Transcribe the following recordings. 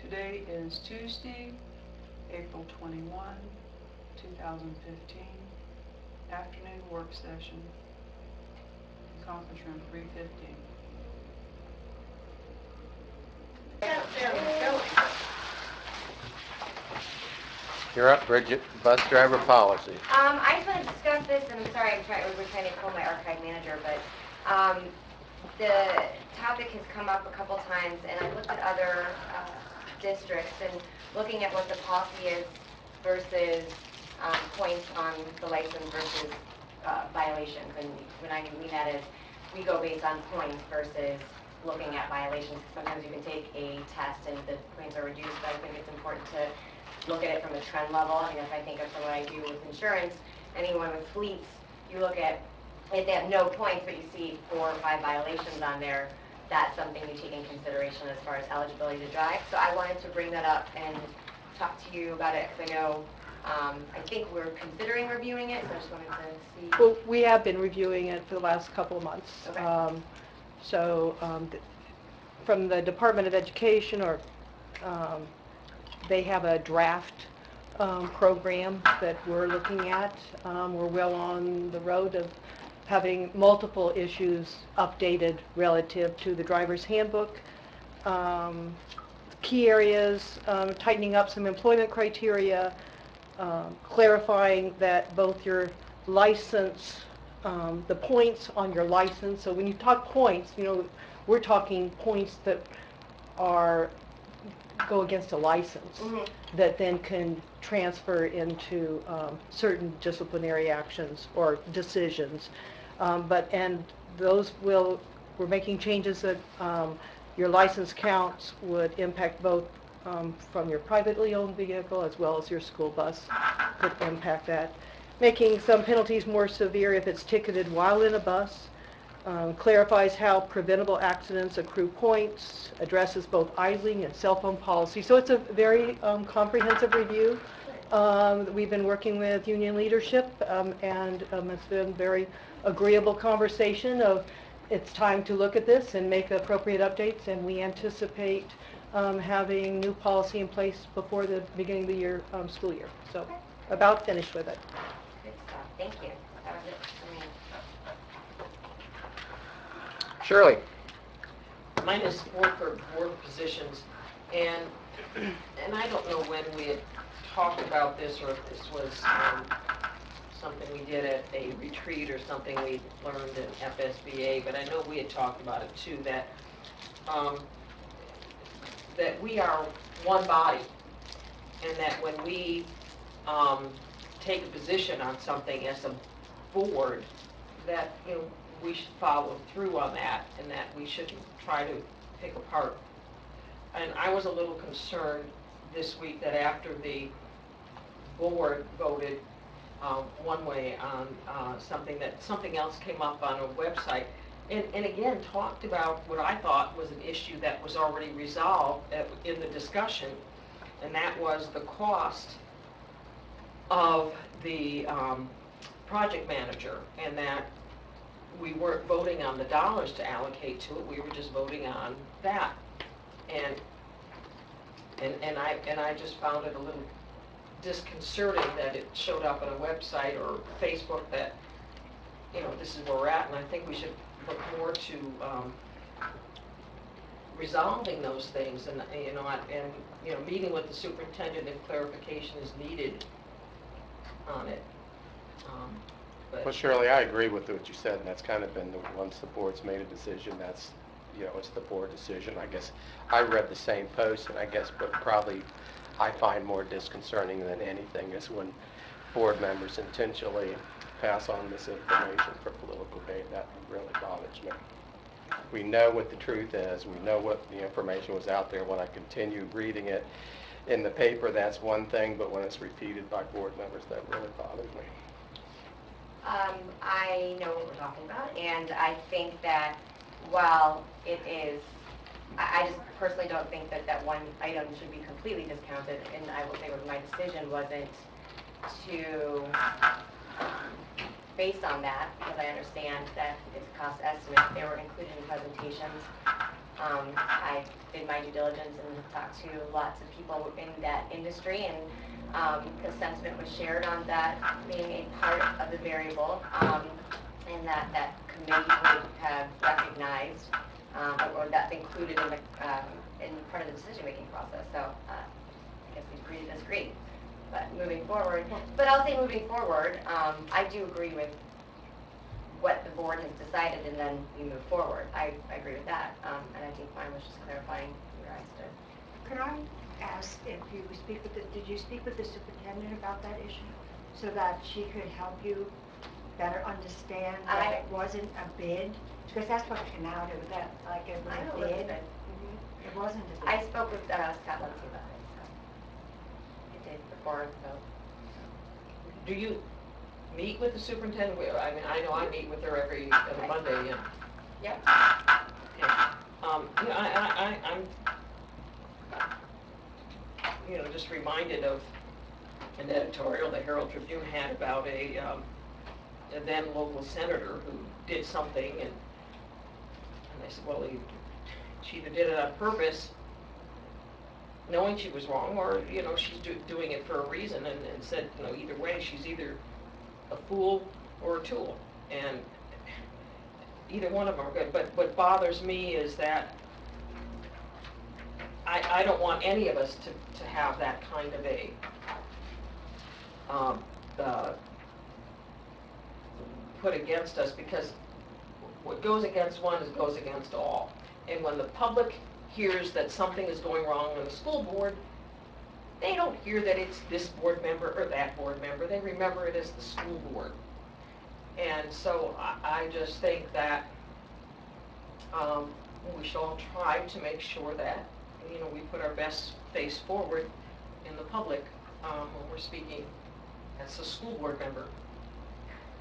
Today is Tuesday, April 21, 2015, afternoon work session, conference room 315. You're up, Bridget. Bus driver policy. I just want to discuss this, and I'm sorry, we're trying to pull my archive manager, but the topic has come up a couple times, and I've looked at other districts and looking at what the policy is versus points on the license versus violations. And when I mean that is, we go based on points versus looking at violations. Sometimes you can take a test and the points are reduced, but I think it's important to look at it from a trend level. And if I think of what I do with insurance, anyone with fleets, you look at if they have no points, but you see 4 or 5 violations on there, that's something you take in consideration as far as eligibility to drive. So I wanted to bring that up and talk to you about it, because I know I think we're considering reviewing it, so I just wanted to see. Well, we have been reviewing it for the last couple of months. Okay. From the Department of Education, they have a draft program that we're looking at. We're well on the road of having multiple issues updated relative to the driver's handbook. Key areas, tightening up some employment criteria, clarifying that both your license, the points on your license, so when you talk points, we're talking points that go against a license, that then can transfer into certain disciplinary actions or decisions. We're making changes that your license counts would impact both from your privately owned vehicle as well as your school bus could impact that. Making some penalties more severe if it's ticketed while in a bus. Clarifies how preventable accidents accrue points, addresses both idling and cell phone policy. So it's a very comprehensive review. We've been working with union leadership, and it's been very agreeable conversation of it's time to look at this and make appropriate updates, and we anticipate having new policy in place before the beginning of the year, school year. So about finished with it. Good stuff. Thank you. That was it for me. Shirley. Mine is support for board positions, and I don't know when we had talked about this, or if this was something we did at a retreat or something we learned in FSBA, but I know we had talked about it too, that that we are one body, and that when we take a position on something as a board, that we should follow through on that, and that we shouldn't try to pick apart. And I was a little concerned this week that after the board voted one way on something else came up on a website, and again talked about what I thought was an issue that was already resolved in the discussion, and that was the cost of the project manager, and that we weren't voting on the dollars to allocate to it. We were just voting on that, and I just found it a little disconcerting that it showed up on a website or Facebook that this is where we're at, and I think we should look more to resolving those things, and meeting with the superintendent if clarification is needed on it. Well, Shirley, I agree with what you said, and that's kind of been once the board's made a decision, that's it's the board decision. I guess I read the same post, and I guess, but probably I find more disconcerting than anything is when board members intentionally pass on misinformation for political gain. That really bothers me. We know what the truth is. We know what the information was out there. When I continue reading it in the paper, that's one thing, but when it's repeated by board members, that really bothers me. I know what we're talking about, and I think that while it is, I just personally don't think that one item should be completely discounted, and I will say what my decision wasn't to, based on that, because I understand that it's a cost estimate, they were included in presentations, I did my due diligence and talked to lots of people in that industry, and the sentiment was shared on that being a part of the variable, and that committee would have recognized, or that's included in part of the decision-making process. So I guess we agree to disagree. But moving forward, but I'll say moving forward, I do agree with what the board has decided, and then we move forward. I agree with that, and I think mine was just clarifying where I stood. Could I ask if you speak with did you speak with the superintendent about that issue? So that she could help you better understand that it wasn't a bid? Because that's what came out of that, like it was I a know it was a bid. bid. It wasn't a bid. I spoke with Scott Lindsay about it, so it did before the vote. Do you meet with the superintendent? I mean, I know I meet with her every Monday, and, Yep. you know, I'm, you know, just reminded of an editorial the Herald Tribune had about a then local senator who did something, and they said, well, she either did it on purpose, knowing she was wrong, or, you know, she's doing it for a reason, and said, you know, either way, she's either a fool or a tool, and either one of them are good. But what bothers me is that I don't want any of us to have that kind of a put against us, because what goes against one goes against all. And when the public hears that something is going wrong on the school board, they don't hear that it's this board member or that board member. They remember it as the school board. And so I just think that we should all try to make sure that, you know, we put our best face forward in the public when we're speaking as a school board member.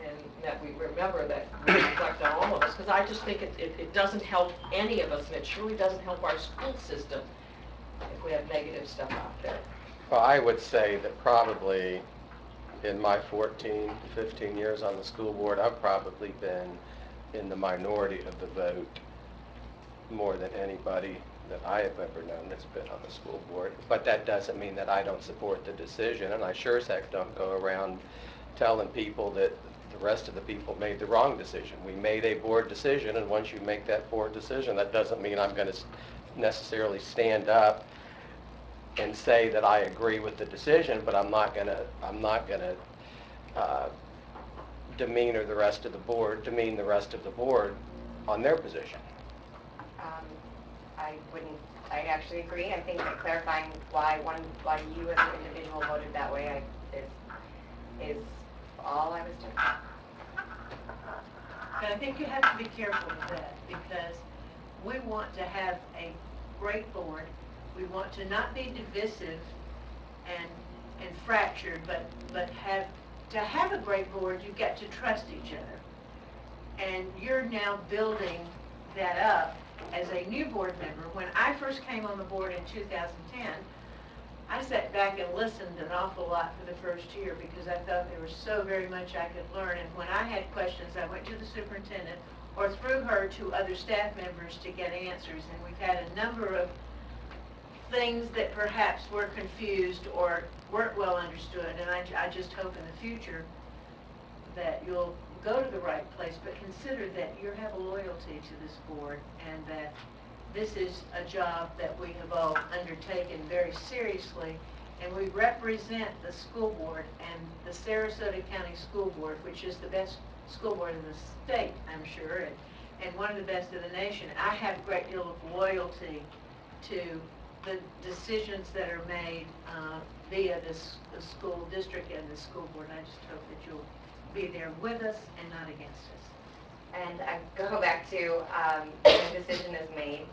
And that we remember that we reflect on all of us, because I just think it doesn't help any of us, and it surely doesn't help our school system if we have negative stuff out there. Well, I would say that probably in my 14, 15 years on the school board, I've probably been in the minority of the vote more than anybody that I have ever known that's been on the school board. But that doesn't mean that I don't support the decision, and I sure as heck don't go around telling people that the rest of the people made the wrong decision. We made a board decision, and once you make that board decision, that doesn't mean I'm going to necessarily stand up and say that I agree with the decision, but I'm not going to demean the rest of the board on their position. I actually agree. I think that clarifying why you as an individual voted that way is all I was doing. And I think you have to be careful with that, because we want to have a great board. We want to not be divisive and fractured, but to have a great board, you've got to trust each other. And you're now building that up as a new board member. When I first came on the board in 2010, I sat back and listened an awful lot for the first year, because I thought there was so very much I could learn. And when I had questions, I went to the superintendent or through her to other staff members to get answers. And we've had a number of things that perhaps were confused or weren't well understood. And I just hope in the future that you'll go to the right place, but consider that you have a loyalty to this board, and that this is a job that we have all undertaken very seriously, and we represent the school board and the Sarasota County School Board, which is the best school board in the state, I'm sure, and one of the best in the nation. I have a great deal of loyalty to the decisions that are made via the school district and the school board. I just hope that you'll be there with us and not against us. And I go back to when a decision is made,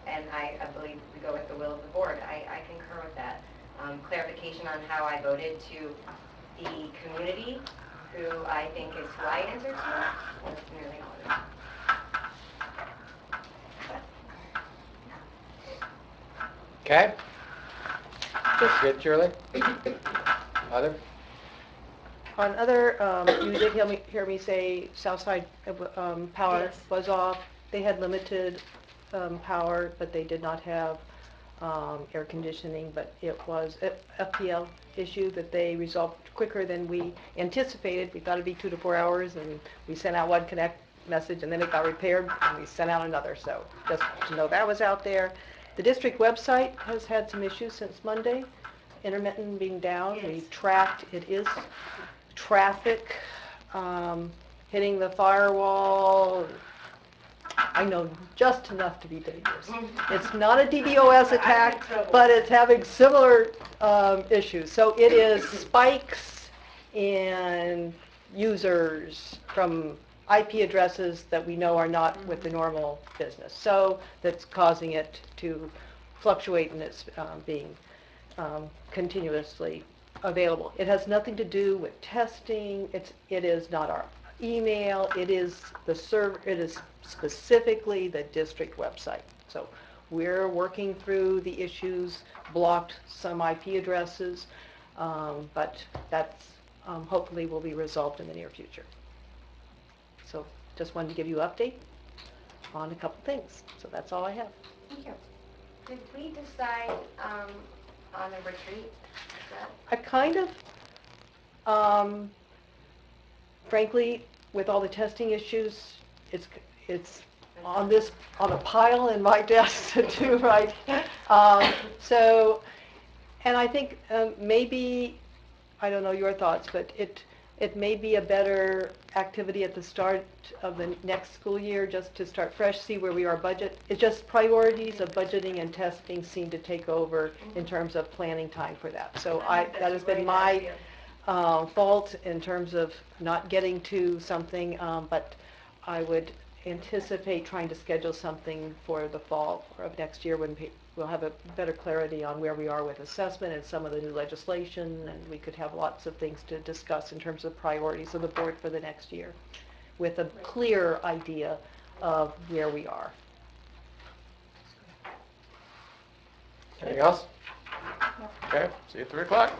and I believe we go with the will of the board. I concur with that. Clarification on how I voted to the community, who I think is who I answer to, was nearly all of it. Okay? That's good, Shirley? Other? On other, you did hear me say Southside Power Yes. was off. They had limited power, but they did not have air conditioning, but it was a FPL issue that they resolved quicker than we anticipated. We thought it'd be 2 to 4 hours, and we sent out one connect message, and then it got repaired, and we sent out another, so just to know that was out there. The district website has had some issues since Monday, intermittent being down. We Yes. tracked, it is traffic hitting the firewall. I know just enough to be dangerous. It's not a DDoS attack, but it's having similar issues. So it is spikes in users from IP addresses that we know are not with the normal business. So that's causing it to fluctuate in its being continuously available. It has nothing to do with testing. It is not our email. It is the server. It is specifically the district website. So we're working through the issues, blocked some IP addresses, but that's hopefully will be resolved in the near future. So just wanted to give you an update on a couple things. So that's all I have. Thank you. Did we decide on the retreat? I kind of, frankly, with all the testing issues, it's on a pile in my desk to do, right? So, and I think maybe, I don't know your thoughts, but it may be a better activity at the start of the next school year, just to start fresh, see where we are budget. It's just priorities of budgeting and testing seem to take over in terms of planning time for that. So that has been my fault in terms of not getting to something, but I would anticipate trying to schedule something for the fall of next year when we'll have a better clarity on where we are with assessment and some of the new legislation, and we could have lots of things to discuss in terms of priorities of the board for the next year with a clear idea of where we are. Anything else? Okay, see you at 3 o'clock.